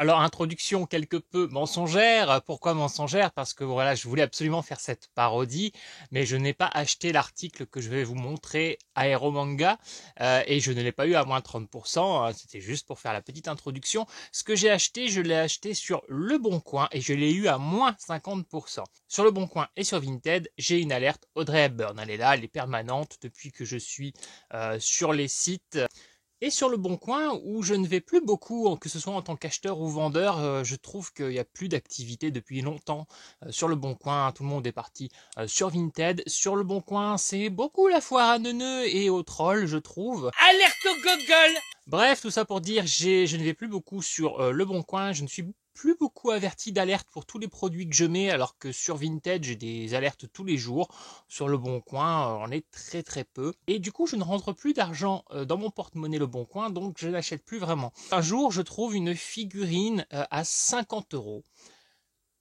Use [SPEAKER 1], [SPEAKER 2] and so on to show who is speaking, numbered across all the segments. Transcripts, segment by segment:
[SPEAKER 1] Alors, introduction quelque peu mensongère. Pourquoi mensongère? Parce que voilà, je voulais absolument faire cette parodie, mais je n'ai pas acheté l'article que je vais vous montrer à Aeromanga, et je ne l'ai pas eu à moins 30%. C'était juste pour faire la petite introduction. Ce que j'ai acheté, je l'ai acheté sur Le Bon Coin et je l'ai eu à moins 50%. Sur Le Bon Coin et sur Vinted, j'ai une alerte Audrey Hepburn. Elle est là, elle est permanente depuis que je suis sur les sites. Et sur Le Bon Coin, où je ne vais plus beaucoup, que ce soit en tant qu'acheteur ou vendeur, je trouve qu'il n'y a plus d'activité depuis longtemps. Sur Le Bon Coin, tout le monde est parti sur Vinted. Sur Le Bon Coin, c'est beaucoup la foire à neuneux et aux trolls, je trouve. Alerte au Google! Bref, tout ça pour dire, je ne vais plus beaucoup sur Le Bon Coin. Je ne suis plus beaucoup averti d'alerte pour tous les produits que je mets, alors que sur Vinted, j'ai des alertes tous les jours. Sur Le Bon Coin, on est très très peu. Et du coup, je ne rentre plus d'argent dans mon porte-monnaie Le Bon Coin, donc je n'achète plus vraiment. Un jour, je trouve une figurine à 50 euros.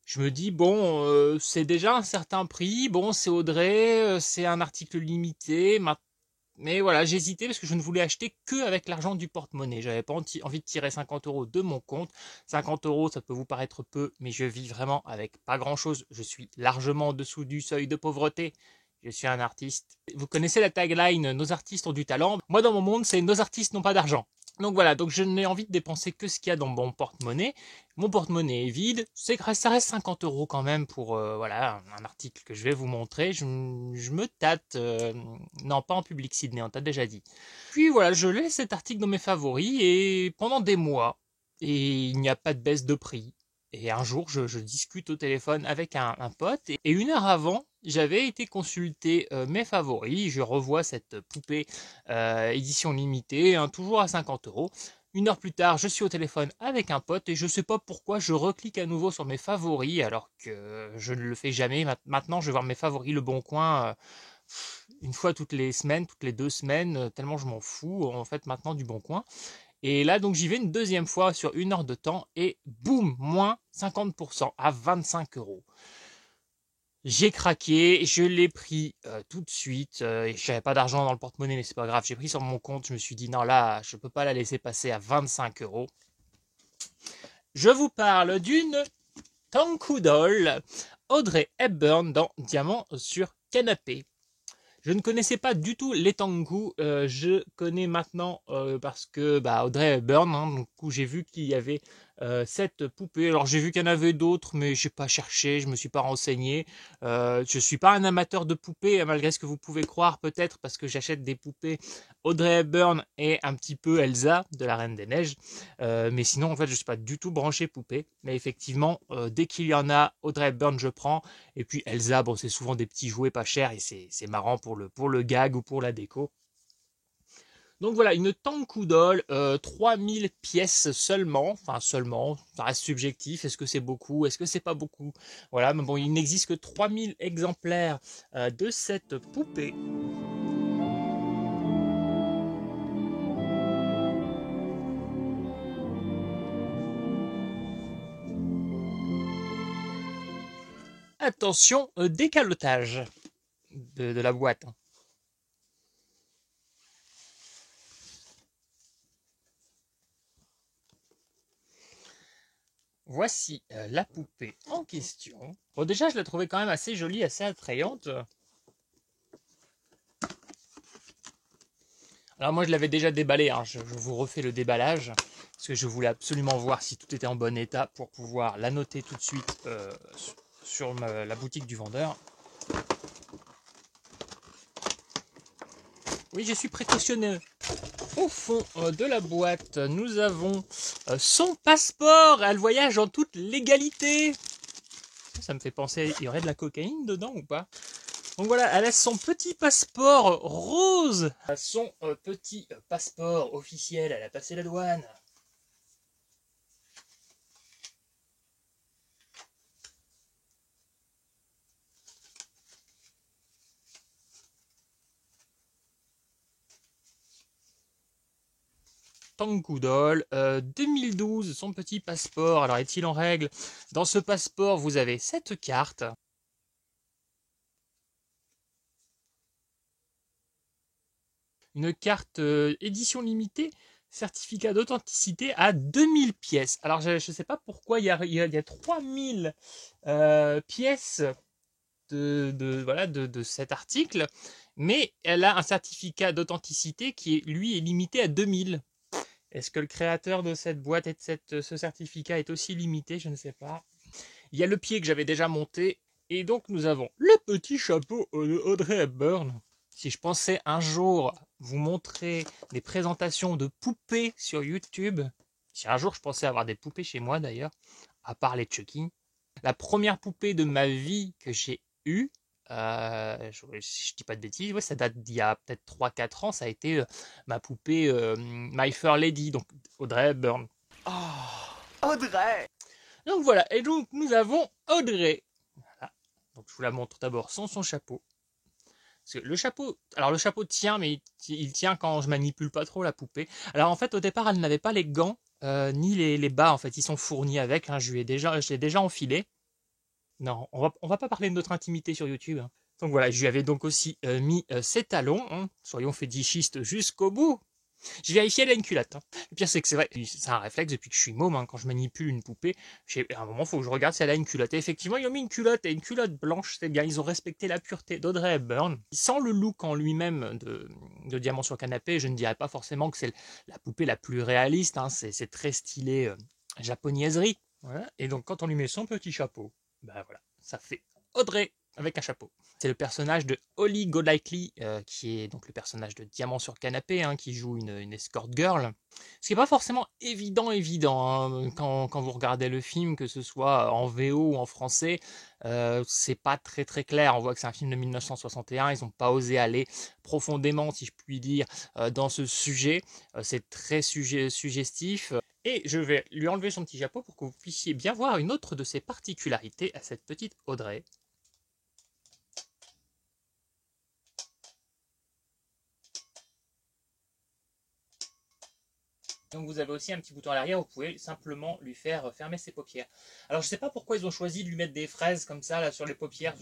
[SPEAKER 1] Je me dis, bon, c'est déjà un certain prix, bon, c'est Audrey, c'est un article limité, mais voilà, j'hésitais parce que je ne voulais acheter que avec l'argent du porte-monnaie. J'avais pas envie de tirer 50 euros de mon compte. 50 euros, ça peut vous paraître peu, mais je vis vraiment avec pas grand-chose. Je suis largement en dessous du seuil de pauvreté. Je suis un artiste. Vous connaissez la tagline «Nos artistes ont du talent». Moi, dans mon monde, c'est «Nos artistes n'ont pas d'argent». Donc voilà, donc je n'ai envie de dépenser que ce qu'il y a dans mon porte-monnaie. Mon porte-monnaie est vide, ça reste 50 euros quand même pour voilà un article que je vais vous montrer. Je me tâte, non pas en public Sydney, on t'a déjà dit. Puis voilà, je laisse cet article dans mes favoris et pendant des mois, et il n'y a pas de baisse de prix. Et un jour, je discute au téléphone avec un pote et une heure avant, j'avais été consulter mes favoris. Je revois cette poupée édition limitée, hein, toujours à 50 euros. Une heure plus tard, je suis au téléphone avec un pote et je sais pas pourquoi je reclique à nouveau sur mes favoris alors que je ne le fais jamais. Maintenant, je vais voir mes favoris Le Bon Coin une fois toutes les semaines, toutes les 2 semaines, tellement je m'en fous en fait maintenant du Bon Coin. Et là, donc, j'y vais une deuxième fois sur une heure de temps et boum, moins 50% à 25 euros. J'ai craqué, je l'ai pris tout de suite. Et je n'avais pas d'argent dans le porte-monnaie, mais c'est pas grave. J'ai pris sur mon compte. Je me suis dit non, là, je peux pas la laisser passer à 25 euros. Je vous parle d'une Tanku Doll, Audrey Hepburn dans Diamant sur canapé. Je ne connaissais pas du tout les Tangu, je connais maintenant parce que bah, Audrey Hepburn, hein, du coup j'ai vu qu'il y avait cette poupée. Alors j'ai vu qu'il y en avait d'autres, mais j'ai pas cherché, je me suis pas renseigné. Je suis pas un amateur de poupées, malgré ce que vous pouvez croire peut-être, parce que j'achète des poupées Audrey Hepburn et un petit peu Elsa de la Reine des Neiges. Mais sinon en fait je suis pas du tout branché poupée. Mais effectivement, dès qu'il y en a, Audrey Hepburn je prends. Et puis Elsa, bon, c'est souvent des petits jouets pas chers et c'est marrant pour le gag ou pour la déco. Donc voilà, une Tanku Doll, 3000 pièces seulement, enfin seulement, ça reste subjectif, est-ce que c'est beaucoup, est-ce que c'est pas beaucoup? Voilà, mais bon, il n'existe que 3000 exemplaires de cette poupée. Attention, décalotage de la boîte. Voici la poupée en question. Bon, déjà, je la trouvais quand même assez jolie, assez attrayante. Alors moi je l'avais déjà déballé, hein. Je vous refais le déballage, parce que je voulais absolument voir si tout était en bon état pour pouvoir la noter tout de suite sur la boutique du vendeur. Oui, je suis précautionneux. Au fond de la boîte, nous avons son passeport. Elle voyage en toute légalité. Ça me fait penser, il y aurait de la cocaïne dedans ou pas? Donc voilà, elle a son petit passeport rose. Son petit passeport officiel, elle a passé la douane. Tanku Doll, 2012, son petit passeport. Alors est-il en règle? Dans ce passeport, vous avez cette carte. Une carte édition limitée certificat d'authenticité à 2000 pièces. Alors je ne sais pas pourquoi il y a 3000 pièces voilà, de cet article, mais elle a un certificat d'authenticité qui lui est limité à 2000. Est-ce que le créateur de cette boîte et de ce certificat est aussi limité? Je ne sais pas. Il y a le pied que j'avais déjà monté. Et donc nous avons le petit chapeau de Audrey Hepburn. Si je pensais un jour vous montrer des présentations de poupées sur YouTube, si un jour je pensais avoir des poupées chez moi d'ailleurs, à part les Chucky, la première poupée de ma vie que j'ai eue, si je dis pas de bêtises, ouais, ça date d'il y a peut-être 3-4 ans, ça a été ma poupée My Fair Lady, donc Audrey Hepburn.
[SPEAKER 2] Oh, Audrey!
[SPEAKER 1] Donc voilà, et donc nous avons Audrey. Voilà. Donc je vous la montre d'abord sans son chapeau. Parce que le chapeau, alors le chapeau tient, mais il tient quand je manipule pas trop la poupée. Alors en fait, au départ, elle n'avait pas les gants, ni les bas, en fait, ils sont fournis avec, hein, je l'ai déjà enfilé. Non, on va pas parler de notre intimité sur YouTube, hein. Donc voilà, je lui avais donc aussi mis ses talons, hein, soyons fétichistes jusqu'au bout. J'ai vérifié, elle a une culotte, hein. Le pire, c'est que c'est vrai, c'est un réflexe depuis que je suis môme, hein, quand je manipule une poupée, à un moment, il faut que je regarde si elle a une culotte. Et effectivement, ils ont mis une culotte, et une culotte blanche, c'est bien, ils ont respecté la pureté d'Audrey Hepburn. Sans le look en lui-même de Diamant sur canapé, je ne dirais pas forcément que c'est la poupée la plus réaliste, hein, c'est très stylé japonaiserie. Voilà. Et donc, quand on lui met son petit chapeau, bah voilà, ça fait Audrey avec un chapeau. C'est le personnage de Holly Golightly, qui est donc le personnage de Diamant sur canapé, hein, qui joue une escort girl. Ce qui n'est pas forcément évident, hein, quand vous regardez le film, que ce soit en VO ou en français, c'est pas très très clair. On voit que c'est un film de 1961, ils n'ont pas osé aller profondément, si je puis dire, dans ce sujet. C'est très suggestif. Et je vais lui enlever son petit chapeau pour que vous puissiez bien voir une autre de ses particularités à cette petite Audrey. Donc vous avez aussi un petit bouton à l'arrière, vous pouvez simplement lui faire fermer ses paupières. Alors je ne sais pas pourquoi ils ont choisi de lui mettre des fraises comme ça là sur les paupières.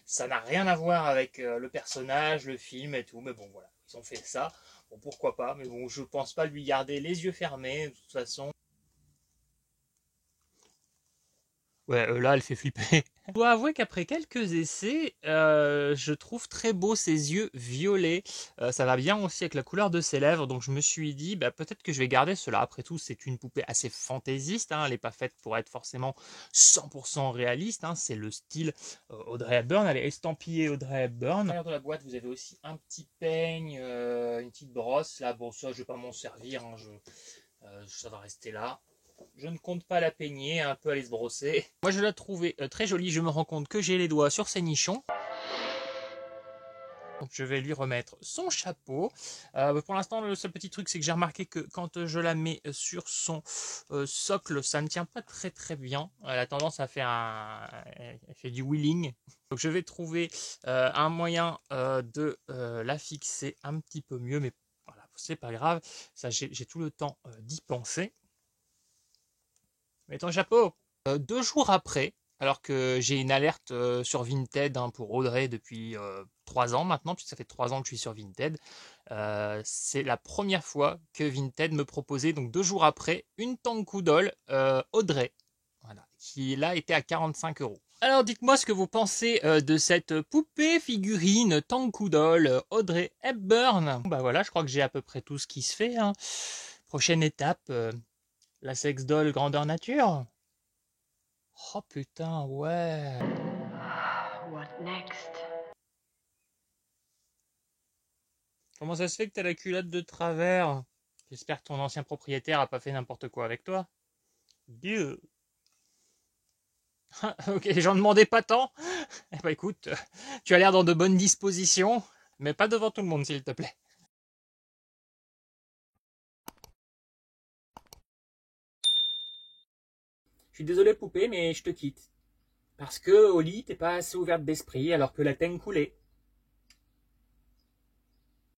[SPEAKER 1] Ça n'a rien à voir avec le personnage, le film et tout, mais bon voilà, ils ont fait ça. Bon pourquoi pas, mais bon je pense pas lui garder les yeux fermés de toute façon. Ouais, là, elle fait flipper. Je dois avouer qu'après quelques essais, je trouve très beau ses yeux violets. Ça va bien aussi avec la couleur de ses lèvres, donc je me suis dit, bah, peut-être que je vais garder cela. Après tout, c'est une poupée assez fantaisiste, hein. Elle n'est pas faite pour être forcément 100% réaliste, hein. C'est le style Audrey Hepburn. Elle est estampillée Audrey Hepburn. À l'intérieur de la boîte, vous avez aussi un petit peigne, une petite brosse. Là, bon, ça, je vais pas m'en servir, hein. Ça va rester là. Je ne compte pas la peigner, un peu aller se brosser. Moi je la trouvais très jolie, je me rends compte que j'ai les doigts sur ses nichons. Donc je vais lui remettre son chapeau. Pour l'instant, le seul petit truc, c'est que j'ai remarqué que quand je la mets sur son socle, ça ne tient pas très très bien. Elle a tendance à faire elle fait du wheeling. Donc je vais trouver un moyen de la fixer un petit peu mieux, mais voilà, c'est pas grave. Ça, j'ai tout le temps d'y penser. Mets ton chapeau. 2 jours après, alors que j'ai une alerte sur Vinted, hein, pour Audrey depuis 3 ans maintenant, puisque ça fait 3 ans que je suis sur Vinted, c'est la première fois que Vinted me proposait, donc 2 jours après, une Tanku Doll Audrey, voilà, qui là était à 45 €. Alors dites-moi ce que vous pensez de cette poupée figurine Tanku Doll Audrey Hepburn. Bah voilà, je crois que j'ai à peu près tout ce qui se fait, hein. Prochaine étape, la sex doll grandeur nature. Oh putain, ouais.
[SPEAKER 2] What next?
[SPEAKER 1] Comment ça se fait que t'as la culotte de travers? J'espère que ton ancien propriétaire a pas fait n'importe quoi avec toi. Dieu. Ok, j'en demandais pas tant. Eh bah écoute, tu as l'air dans de bonnes dispositions, mais pas devant tout le monde s'il te plaît. Je suis désolé poupée, mais je te quitte. Parce que au lit, t'es pas assez ouverte d'esprit alors que la teigne coulait.